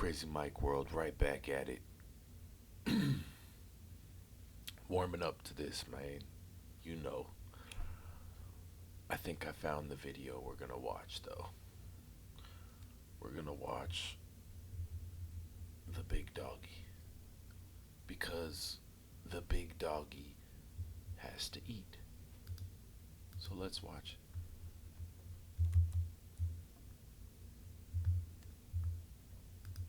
Crazy Mike World, right back at it. Warming up to this, man. You know. I think I found the video we're gonna watch, though. We're gonna watch the big doggy. Because the big doggy has to eat. So let's watch.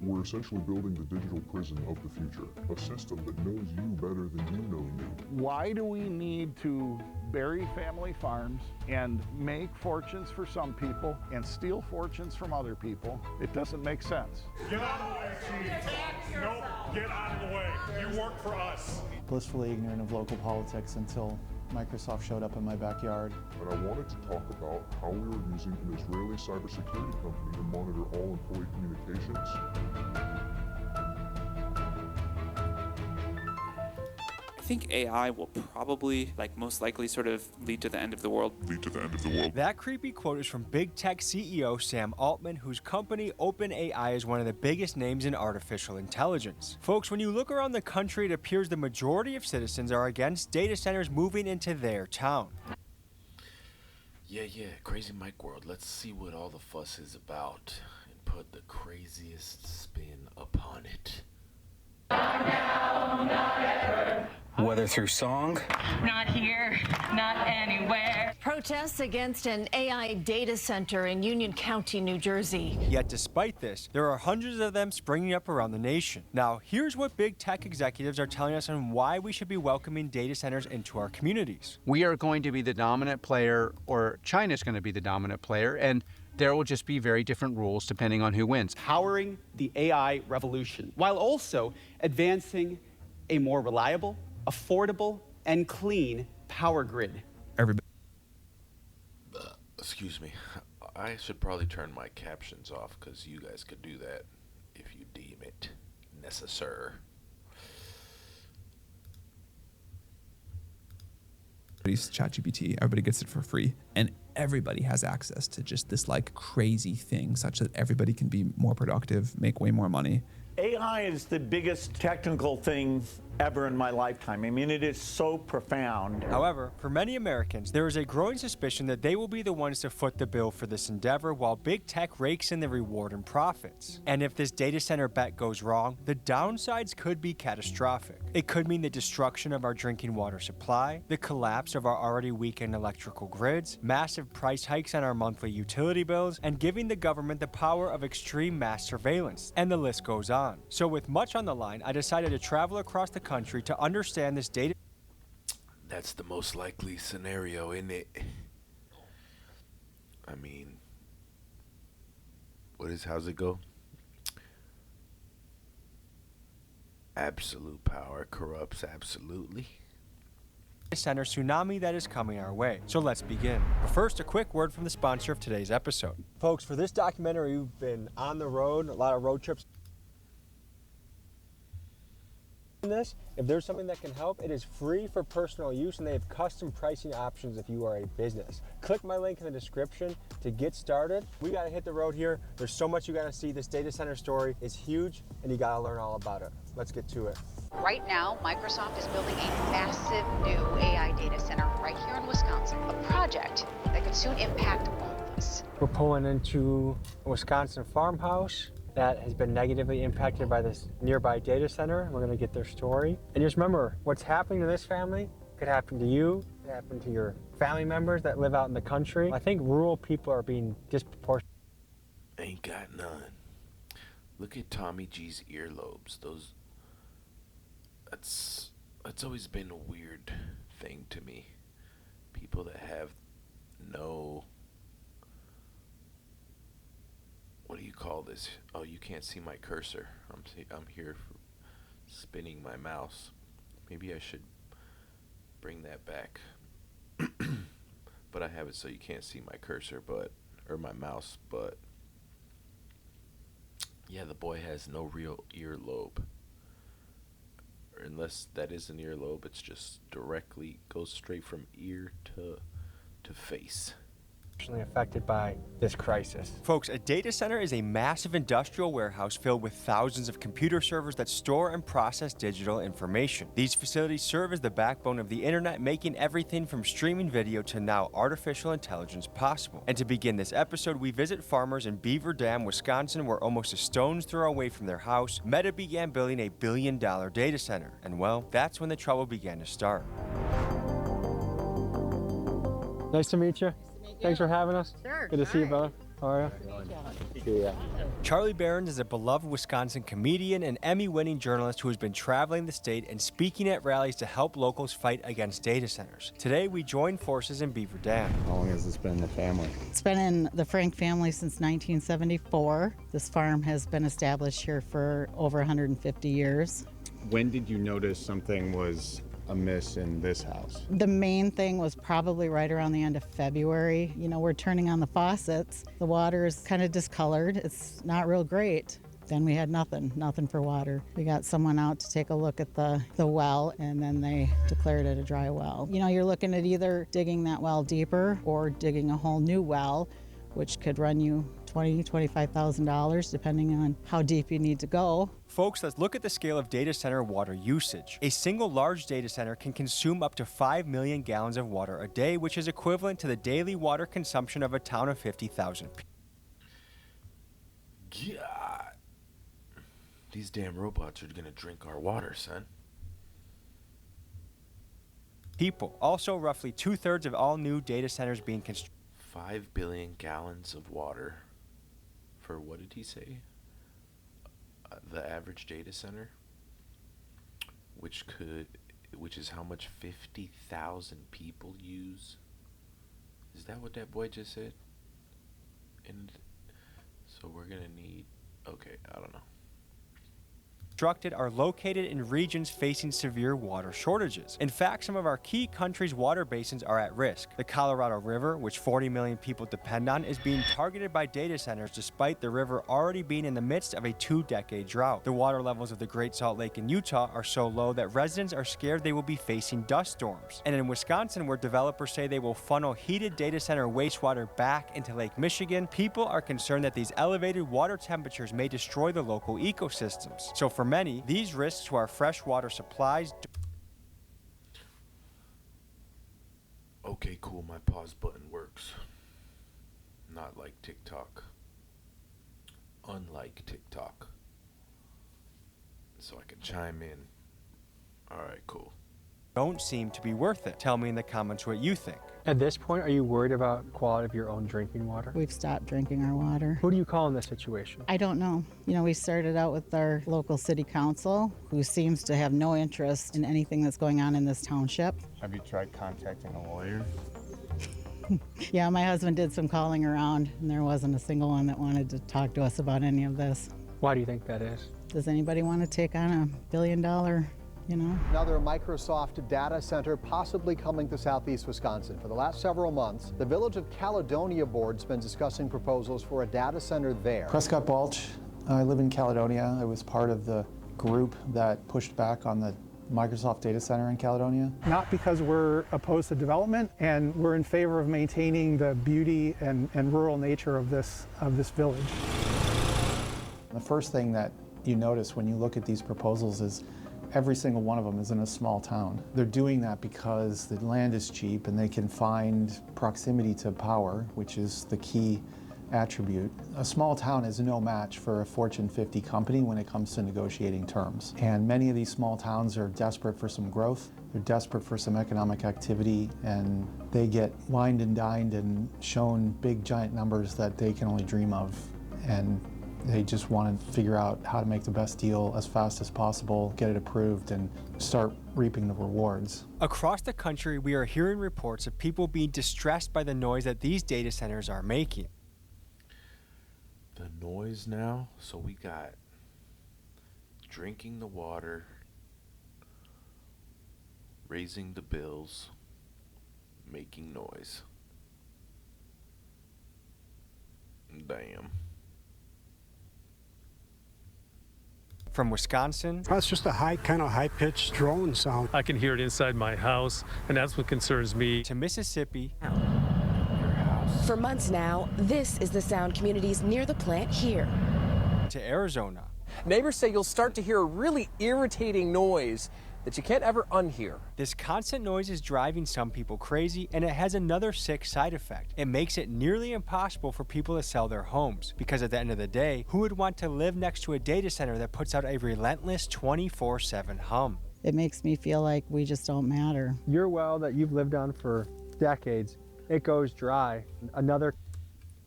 We're essentially building the digital prison of the future, a system that knows you better than you know you. Why do we need to bury family farms and make fortunes for some people and steal fortunes from other people? It doesn't make sense. Get out of the way, Chief. Nope, get out of the way. You work for us. Blissfully ignorant of local politics until Microsoft showed up in my backyard. And I wanted to talk about how we were using an Israeli cybersecurity company to monitor all employee communications. I think AI will probably, most likely, sort of lead to the end of the world. That creepy quote is from big tech CEO Sam Altman, whose company OpenAI is one of the biggest names in artificial intelligence. Folks, when you look around the country, it appears the majority of citizens are against data centers moving into their town. Yeah, Crazy Mike World. Let's see what all the fuss is about and put the craziest spin upon it. Whether through song, not here, not anywhere. Protests against an AI data center in Union County, New Jersey. Yet despite this, there are hundreds of them springing up around the nation. Now, here's what big tech executives are telling us on why we should be welcoming data centers into our communities. We are going to be the dominant player, or China's going to be the dominant player, and there will just be very different rules depending on who wins. Powering the AI revolution, while also advancing a more reliable, affordable, and clean power grid. Excuse me. I should probably turn my captions off because you guys could do that if you deem it necessary. ChatGPT, everybody gets it for free, and everybody has access to just this crazy thing such that everybody can be more productive, make way more money. AI is the biggest technical thing ever in my lifetime. I mean, it is so profound. However, for many Americans, there is a growing suspicion that they will be the ones to foot the bill for this endeavor while big tech rakes in the reward and profits. And if this data center bet goes wrong, the downsides could be catastrophic. It could mean the destruction of our drinking water supply, the collapse of our already weakened electrical grids, massive price hikes on our monthly utility bills, and giving the government the power of extreme mass surveillance. And the list goes on. So with much on the line, I decided to travel across the country to understand this data. That's the most likely scenario, isn't it? I mean, how's it go? Absolute power corrupts absolutely. Center tsunami that is coming our way. So let's begin. But first, a quick word from the sponsor of today's episode. Folks, for this documentary, you've been on the road, a lot of road trips. This, if there's something that can help, it is free for personal use and they have custom pricing options if you are a business. Click my link in the description to get started. We gotta hit the road here. There's so much you gotta see. This data center story is huge and you gotta learn all about it. Let's get to it. Right now, Microsoft is building a massive new AI data center right here in Wisconsin, a project that could soon impact all of us. We're pulling into a Wisconsin farmhouse that has been negatively impacted by this nearby data center. We're gonna get their story. And just remember, what's happening to this family could happen to you, could happen to your family members that live out in the country. I think rural people are being disproportionate. Ain't got none. Look at Tommy G's earlobes. That's always been a weird thing to me. People that have no, what do you call this? Oh, you can't see my cursor. I'm here for spinning my mouse. Maybe I should bring that back. But I have it so you can't see my cursor, or my mouse, but yeah, the boy has no real earlobe. Or unless that is an earlobe, it's just directly goes straight from ear to face. affected by this crisis. Folks, a data center is a massive industrial warehouse filled with thousands of computer servers that store and process digital information. These facilities serve as the backbone of the internet, making everything from streaming video to now artificial intelligence possible. And to begin this episode, we visit farmers in Beaver Dam, Wisconsin, where almost a stone's throw away from their house, Meta began building a billion-dollar data center. And well, that's when the trouble began to start. Nice to meet you. Thanks for having us. Sure. Good to see you, brother. How are you? Charlie Behrens is a beloved Wisconsin comedian and Emmy-winning journalist who has been traveling the state and speaking at rallies to help locals fight against data centers. Today, we join forces in Beaver Dam. How long has this been in the family? It's been in the Frank family since 1974. This farm has been established here for over 150 years. When did you notice something was amiss in this house? The main thing was probably right around the end of February. You know, we're turning on the faucets. The water is kind of discolored. It's not real great. Then we had nothing for water. We got someone out to take a look at the well, and then they declared it a dry well. You know, you're looking at either digging that well deeper or digging a whole new well, which could run you $20,000, $25,000 depending on how deep you need to go. Folks, let's look at the scale of data center water usage. A single large data center can consume up to 5 million gallons of water a day, which is equivalent to the daily water consumption of a town of 50,000 people. God. These damn robots are gonna drink our water, son. Also, roughly 2/3 of all new data centers being constructed. 5 billion gallons of water for, what did he say? The average data center, which is how much 50,000 people use. Is that what that boy just said? And so we're gonna need, okay, I don't know. Constructed are located in regions facing severe water shortages. In fact, some of our key country's water basins are at risk. The Colorado River, which 40 million people depend on, is being targeted by data centers despite the river already being in the midst of a 2-decade drought. The water levels of the Great Salt Lake in Utah are so low that residents are scared they will be facing dust storms. And in Wisconsin, where developers say they will funnel heated data center wastewater back into Lake Michigan, people are concerned that these elevated water temperatures may destroy the local ecosystems. So for many, these risks to our freshwater supplies. Okay, cool, my pause button works. Not like TikTok. Unlike TikTok. So I can chime in. Alright, cool. Don't seem to be worth it. Tell me in the comments what you think. At this point, are you worried about quality of your own drinking water? We've stopped drinking our water. Who do you call in this situation? I don't know. You know, we started out with our local city council, who seems to have no interest in anything that's going on in this township. Have you tried contacting a lawyer? Yeah, my husband did some calling around, and there wasn't a single one that wanted to talk to us about any of this. Why do you think that is? Does anybody want to take on $1 billion, you know? Another Microsoft data center possibly coming to southeast Wisconsin. For the last several months, the Village of Caledonia board's been discussing proposals for a data center there. Prescott Balch. I live in Caledonia. I was part of the group that pushed back on the Microsoft data center in Caledonia. Not because we're opposed to development, and we're in favor of maintaining the beauty and rural nature of this village. The first thing that you notice when you look at these proposals is every single one of them is in a small town. They're doing that because the land is cheap and they can find proximity to power, which is the key attribute. A small town is no match for a Fortune 50 company when it comes to negotiating terms. And many of these small towns are desperate for some growth. They're desperate for some economic activity, and they get wined and dined and shown big giant numbers that they can only dream of. And they just want to figure out how to make the best deal as fast as possible, get it approved, and start reaping the rewards. Across the country, we are hearing reports of people being distressed by the noise that these data centers are making. The noise now, so we got drinking the water, raising the bills, making noise. Damn. From Wisconsin. That's just a high-pitched drone sound. I can hear it inside my house, and that's what concerns me. To Mississippi. For months now, this is the sound communities near the plant hear. To Arizona. Neighbors say you'll start to hear a really irritating noise that you can't ever unhear. This constant noise is driving some people crazy, and it has another sick side effect. It makes it nearly impossible for people to sell their homes, because at the end of the day, who would want to live next to a data center that puts out a relentless 24/7 hum? It makes me feel like we just don't matter. Your well that you've lived on for decades, it goes dry. Another.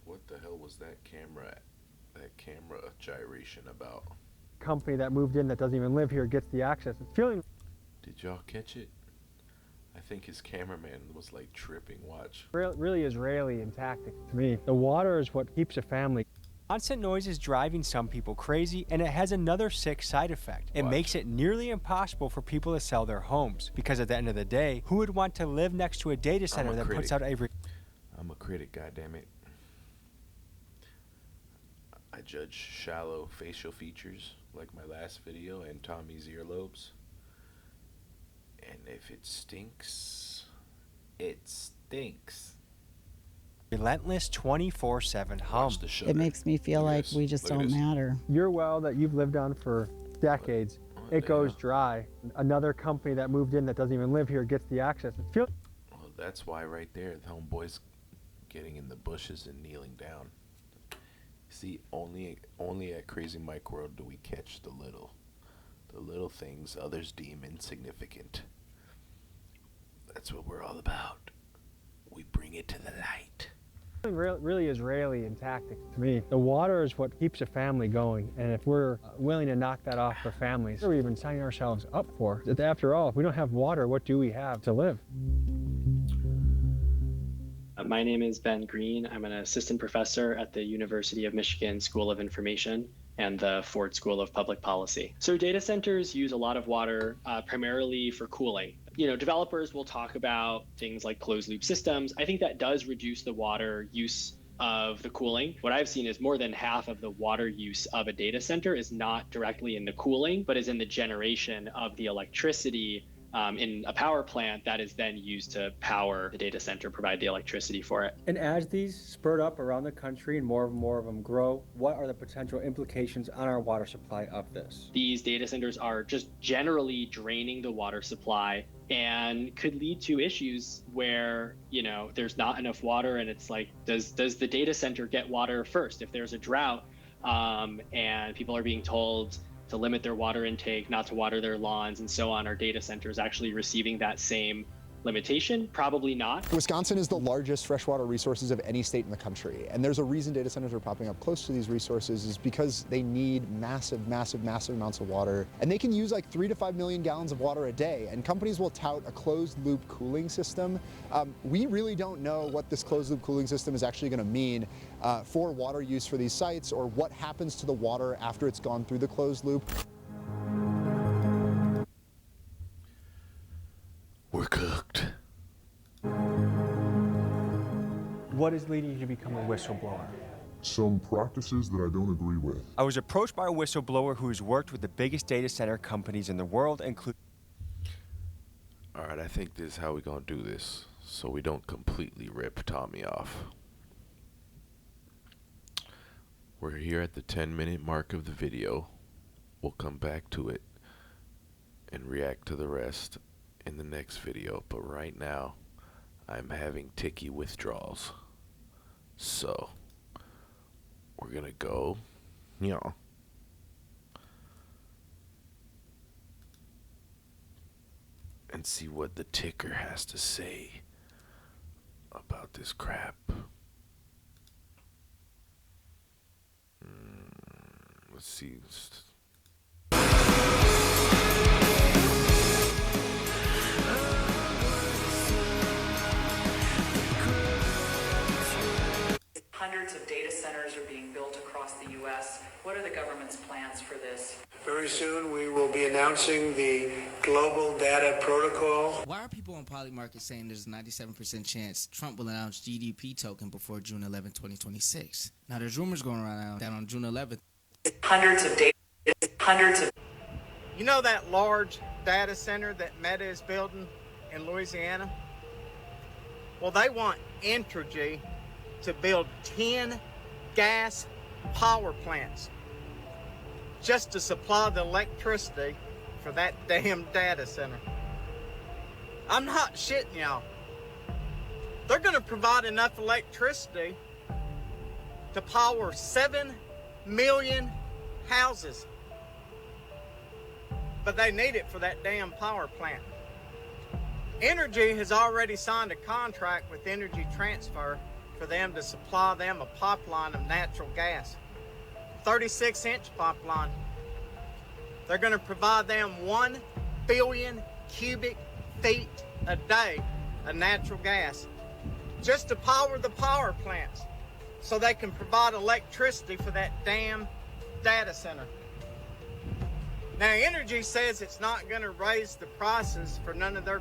What the hell was that camera gyration about? Company that moved in that doesn't even live here gets the access. It's feeling. Did y'all catch it? I think his cameraman was like tripping. Watch. Really Israeli in tactics to me. The water is what keeps a family. Constant noise is driving some people crazy, and it has another sick side effect. It makes it nearly impossible for people to sell their homes, because at the end of the day, who would want to live next to a data center that puts out a... I'm a critic, goddammit. I judge shallow facial features, like my last video, and Tommy's earlobes. And if it stinks, it stinks. Relentless 24/7 hum. It makes me feel like we just don't matter. Your well that you've lived on for decades, it goes dry. Another company that moved in that doesn't even live here gets the access. It's feeling. Well, that's why right there, the homeboy's getting in the bushes and kneeling down. See, only at Crazy Mike World do we catch the little things others deem insignificant. That's what we're all about. We bring it to the light. Really Israeli in tactics to me. The water is what keeps a family going, and if we're willing to knock that off for families, what are we even signing ourselves up for? After all, if we don't have water, what do we have to live? My name is Ben Green. I'm an assistant professor at the University of Michigan School of Information and the Ford School of Public Policy. So data centers use a lot of water primarily for cooling. You know, developers will talk about things like closed loop systems. I think that does reduce the water use of the cooling. What I've seen is more than half of the water use of a data center is not directly in the cooling, but is in the generation of the electricity in a power plant that is then used to power the data center, provide the electricity for it. And as these spurt up around the country and more of them grow, what are the potential implications on our water supply of this? These data centers are just generally draining the water supply and could lead to issues where, you know, there's not enough water, and it's like, does the data center get water first? If there's a drought and people are being told to limit their water intake, not to water their lawns and so on, are data centers actually receiving that same limitation? Probably not. Wisconsin is the largest freshwater resources of any state in the country, and there's a reason data centers are popping up close to these resources is because they need massive amounts of water, and they can use like 3 to 5 million gallons of water a day, and companies will tout a closed loop cooling system. We really don't know what this closed loop cooling system is actually going to mean for water use for these sites, or what happens to the water after it's gone through the closed loop. We're cooked. What is leading you to become a whistleblower? Some practices that I don't agree with. I was approached by a whistleblower who has worked with the biggest data center companies in the world, including... All right, I think this is how we're going to do this, so we don't completely rip Tommy off. We're here at the 10-minute mark of the video. We'll come back to it and react to the rest in the next video, but right now I'm having ticky withdrawals, so we're gonna go and see what the ticker has to say about this crap. Let's see. Hundreds of data centers are being built across the U.S. What are the government's plans for this? Very soon we will be announcing the Global Data Protocol. Why are people on Polymarket saying there's a 97% chance Trump will announce GDP token before June 11, 2026? Now there's rumors going around that on June 11th. Hundreds of... You know that large data center that Meta is building in Louisiana? Well, they want Entergy to build 10 gas power plants just to supply the electricity for that damn data center. I'm not shitting y'all. They're gonna provide enough electricity to power 7 million houses. But they need it for that damn power plant. Energy has already signed a contract with Energy Transfer for them to supply them a pipeline of natural gas. 36-inch pipeline. They're going to provide them 1 billion cubic feet a day of natural gas just to power the power plants so they can provide electricity for that damn data center. Now, Energy says it's not going to raise the prices for none of their...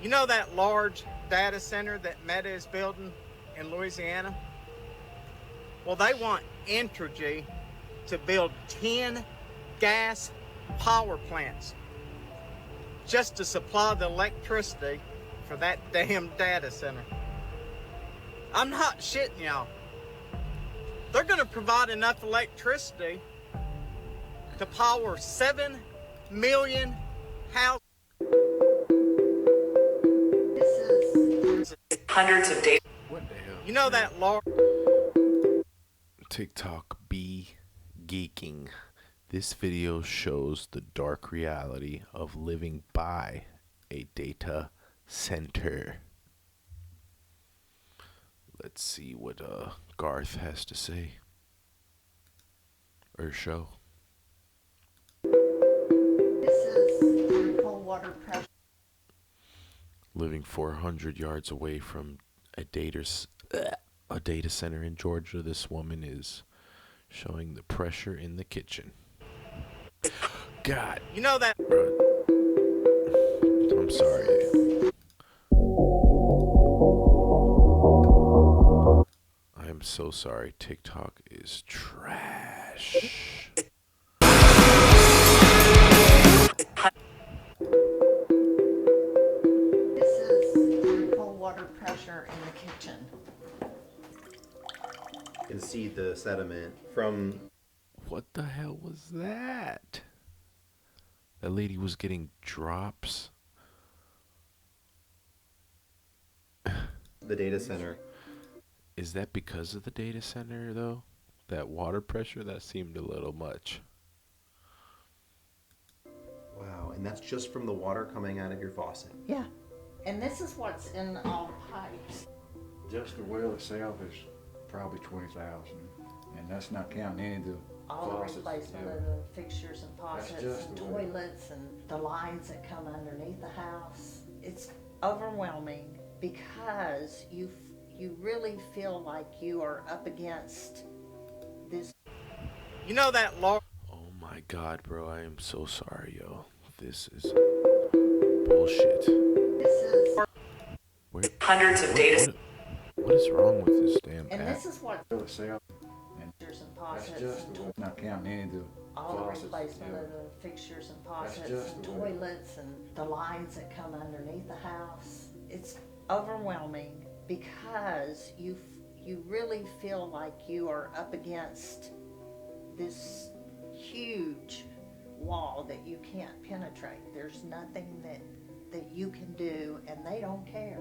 You know that large data center that Meta is building in Louisiana? Well, they want Entergy to build 10 gas power plants just to supply the electricity for that damn data center. I'm not shitting y'all. They're going to provide enough electricity to power 7 million houses. Hundreds of data. What the hell? You know that large... TikTok be geeking. This video shows the dark reality of living by a data center. Let's see what Garth has to say. Or show. This is cold water pressure. Living 400 yards away from a data center in Georgia, this woman is showing the pressure in the kitchen. God. You know that... I'm sorry. I am so sorry. TikTok is trash. This is cold water pressure in the kitchen. You can see the sediment from... What the hell was that? That lady was getting drops. the data center. Is that because of the data center, though? That water pressure? That seemed a little much. Wow, and that's just from the water coming out of your faucet. Yeah. And this is what's in all the pipes. Just the well itself is probably 20,000, and that's not counting any of the all the faucets. replacement of the fixtures and faucets and toilets and the lines that come underneath the house. It's overwhelming because you really feel like you are up against this. You know that law. Oh my God, bro! I am so sorry, yo. This is bullshit. This is hundreds of data. What is wrong with this damn and app? this is what itself. Fixtures and That's faucets. just the not counting any of the all the faucets. replacement of the fixtures and faucets just and the way. toilets and the lines that come underneath the house. It's overwhelming because you really feel like you are up against this huge wall that you can't penetrate. There's nothing that you can do, and they don't care.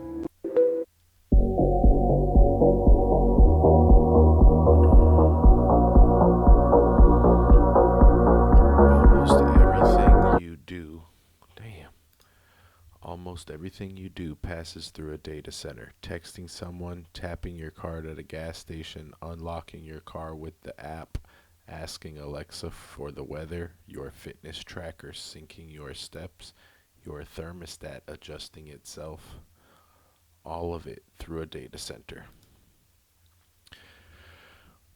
Almost everything you do passes through a data center. Texting someone, tapping your card at a gas station, unlocking your car with the app, asking Alexa for the weather, your fitness tracker syncing your steps, your thermostat adjusting itself. All of it through a data center.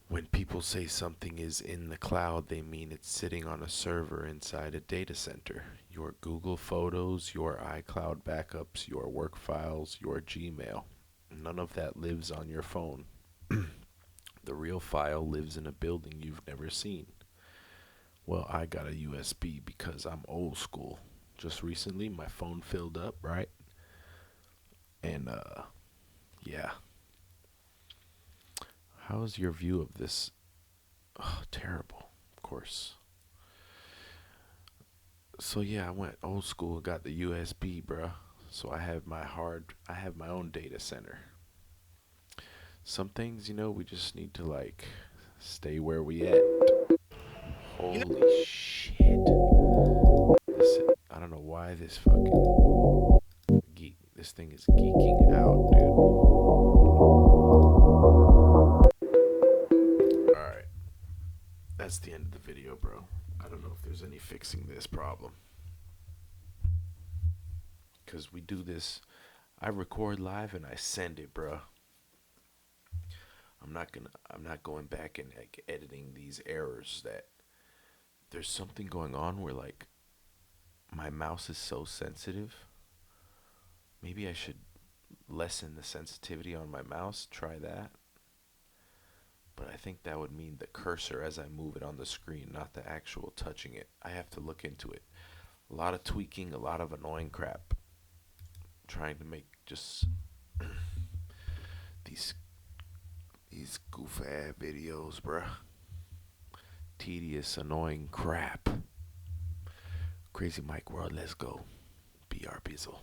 When people say something is in the cloud, they mean it's sitting on a server inside a data center. Your Google Photos, your iCloud backups, your work files, your Gmail. None of that lives on your phone. The real file lives in a building you've never seen. Well, I got a USB because I'm old school. Just recently, my phone filled up, right? And, yeah. How's your view of this? Oh, terrible, of course. So yeah, I went old school, got the USB, bruh. So I have my own data center. Some things, we just need to like stay where we at. Holy shit. I don't know why this thing is geeking out, dude. Alright. That's the end of the video, bro. I don't know if there's any fixing this problem. Because we do this, I record live and I send it, bro. I'm not going back and like editing these errors. That there's something going on where like my mouse is so sensitive. Maybe I should lessen the sensitivity on my mouse. Try that. But I think that would mean the cursor as I move it on the screen, not the actual touching it. I have to look into it. A lot of tweaking, a lot of annoying crap. Trying to make just these goof-ass videos, bruh. Tedious, annoying crap. Crazy Mike World, let's go. BR Bizzle.